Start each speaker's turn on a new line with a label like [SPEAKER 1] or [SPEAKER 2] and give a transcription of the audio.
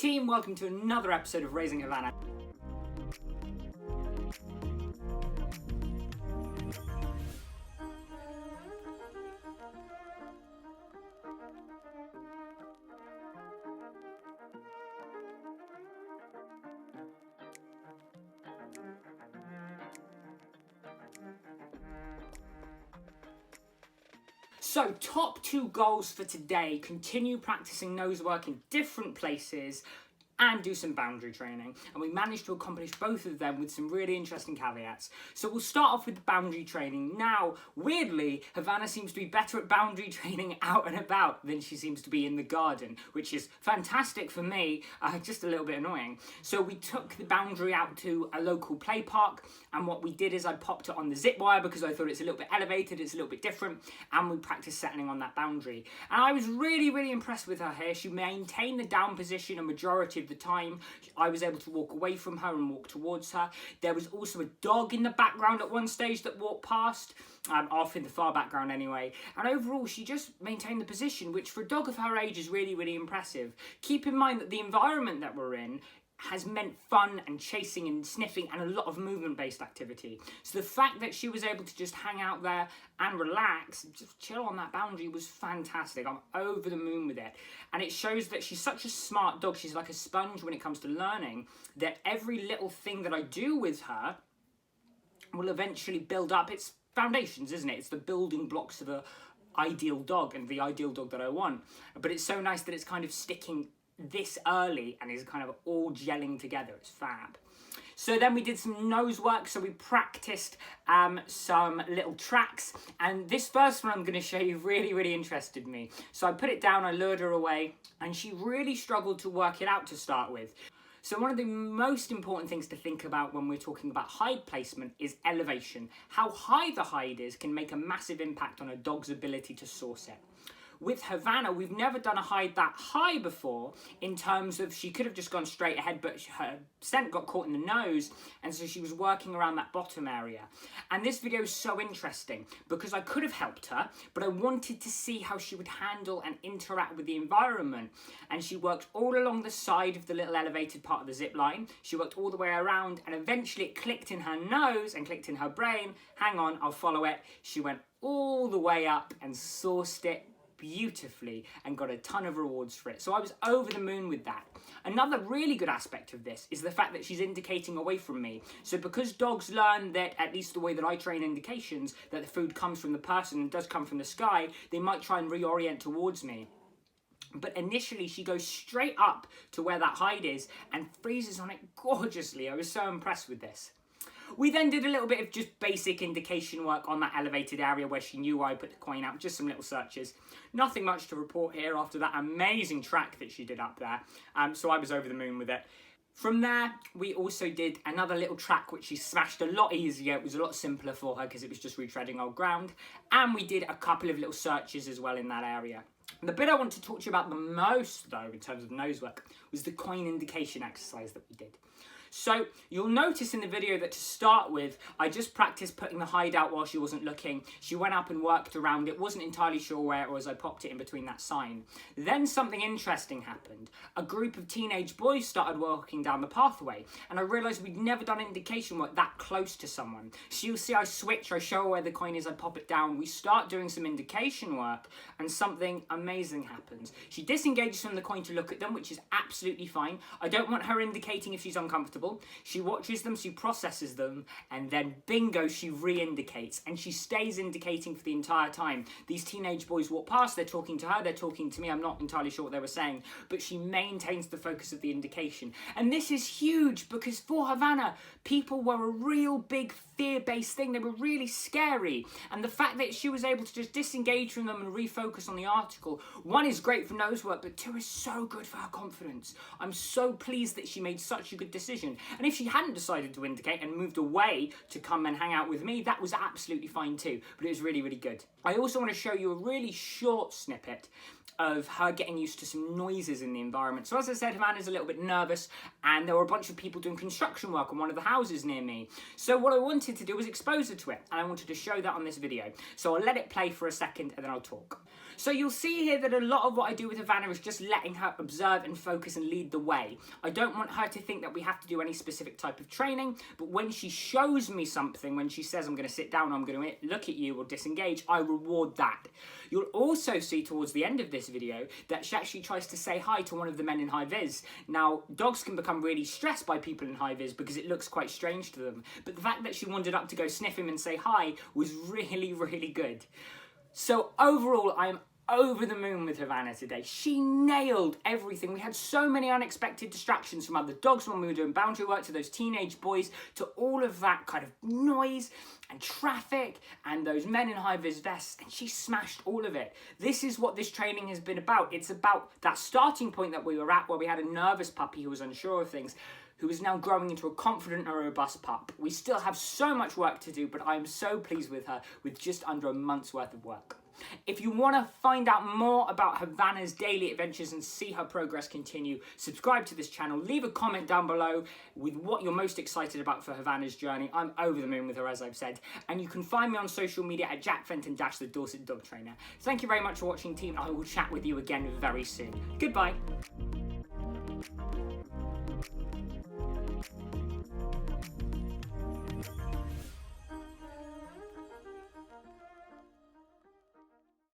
[SPEAKER 1] team, welcome to another episode of Raising Havana. So, top 2 goals for today: continue practicing nose work in different places and do some boundary training. And we managed to accomplish both of them with some really interesting caveats. So we'll start off with the boundary training. Now, weirdly, Havana seems to be better at boundary training out and about than she seems to be in the garden, which is fantastic for me, just a little bit annoying. So we took the boundary out to a local play park, and what we did is I popped it on the zip wire because I thought it's a little bit elevated, it's a little bit different, and we practiced settling on that boundary. And I was really impressed with her here. She maintained the down position a majority of the time. I was able to walk away from her and walk towards her. There was also a dog in the background at one stage that walked past, off in the far background anyway. And overall, she just maintained the position, which for a dog of her age is really impressive. Keep in mind that the environment that we're in has meant fun and chasing and sniffing and a lot of movement-based activity. So the fact that she was able to just hang out there and relax, just chill on that boundary was fantastic. I'm over the moon with it. And it shows that she's such a smart dog. She's like a sponge when it comes to learning, that every little thing that I do with her will eventually build up its foundations, isn't it? It's the building blocks of a ideal dog and the ideal dog that I want. But it's so nice that it's kind of sticking this early and is kind of all gelling together. It's fab. So then we did some nose work. So we practiced some little tracks, and this first one I'm going to show you really interested me. So I put it down, I lured her away, and she really struggled to work it out to start with. So one of the most important things to think about when we're talking about hide placement is elevation. How high the hide is can make a massive impact on a dog's ability to source it. With Havana, we've never done a hide that high before, in terms of she could have just gone straight ahead, but her scent got caught in the nose, and so she was working around that bottom area. And this video is so interesting because I could have helped her, but I wanted to see how she would handle and interact with the environment. And she worked all along the side of the little elevated part of the zip line. She worked all the way around, and eventually it clicked in her nose and clicked in her brain. Hang on, I'll follow it. She went all the way up and sourced it beautifully and got a ton of rewards for it. So I was over the moon with that. Another really good aspect of this is the fact that she's indicating away from me. So because dogs learn that, at least the way that I train indications, that the food comes from the person and does come from the sky, they might try and reorient towards me. But initially she goes straight up to where that hide is and freezes on it gorgeously. I was so impressed with this. We then did a little bit of just basic indication work on that elevated area where she knew I put the coin out, just some little searches. Nothing much to report here after that amazing track that she did up there. So I was over the moon with it. From there, we also did another little track which she smashed a lot easier. It was a lot simpler for her because it was just retreading old ground. And we did a couple of little searches as well in that area. The bit I want to talk to you about the most, though, in terms of nose work, was the coin indication exercise that we did. So you'll notice in the video that to start with, I just practiced putting the hide out while she wasn't looking. She went up and worked around it, wasn't entirely sure where it was. I popped it in between that sign. Then something interesting happened. A group of teenage boys started walking down the pathway, and I realised we'd never done indication work that close to someone. So you'll see I switch, I show her where the coin is, I pop it down. We start doing some indication work, and something amazing happens. She disengages from the coin to look at them, which is absolutely fine. I don't want her indicating if she's uncomfortable. She watches them, she processes them, and then bingo, she re-indicates, and she stays indicating for the entire time. These teenage boys walk past, they're talking to her, they're talking to me, I'm not entirely sure what they were saying, but she maintains the focus of the indication. And this is huge because for Havana, people were a real big fear-based thing. They were really scary, and the fact that she was able to just disengage from them and refocus on the article, one, is great for nose work, but two, is so good for her confidence. I'm so pleased that she made such a good decision. And if she hadn't decided to indicate and moved away to come and hang out with me, that was absolutely fine too, but it was really good. I also want to show you a really short snippet of her getting used to some noises in the environment. So as I said, Havana's a little bit nervous, and there were a bunch of people doing construction work on one of the houses near me. So what I wanted to do was expose her to it, and I wanted to show that on this video. So I'll let it play for a second and then I'll talk. So you'll see here that a lot of what I do with Havana is just letting her observe and focus and lead the way. I don't want her to think that we have to do any specific type of training, but when she shows me something, when she says I'm going to sit down, I'm going to look at you or disengage, I reward that. You'll also see towards the end of this video that she actually tries to say hi to one of the men in high vis. Now, dogs can become really stressed by people in high vis because it looks quite strange to them, but the fact that she wandered up to go sniff him and say hi was really, really good. So overall, I'm over the moon with Havana today. She nailed everything. We had so many unexpected distractions from other dogs when we were doing boundary work, to those teenage boys, to all of that kind of noise and traffic and those men in high-vis vests, and she smashed all of it. This is what this training has been about. It's about that starting point that we were at, where we had a nervous puppy who was unsure of things, who is now growing into a confident and robust pup. We still have so much work to do, but I am so pleased with her with just under a month's worth of work. If you want to find out more about Havana's daily adventures and see her progress continue, subscribe to this channel, leave a comment down below with what you're most excited about for Havana's journey. I'm over the moon with her, as I've said, and you can find me on social media at Jack Fenton - the Dorset Dog Trainer. Thank you very much for watching, team. I will chat with you again very soon. Goodbye.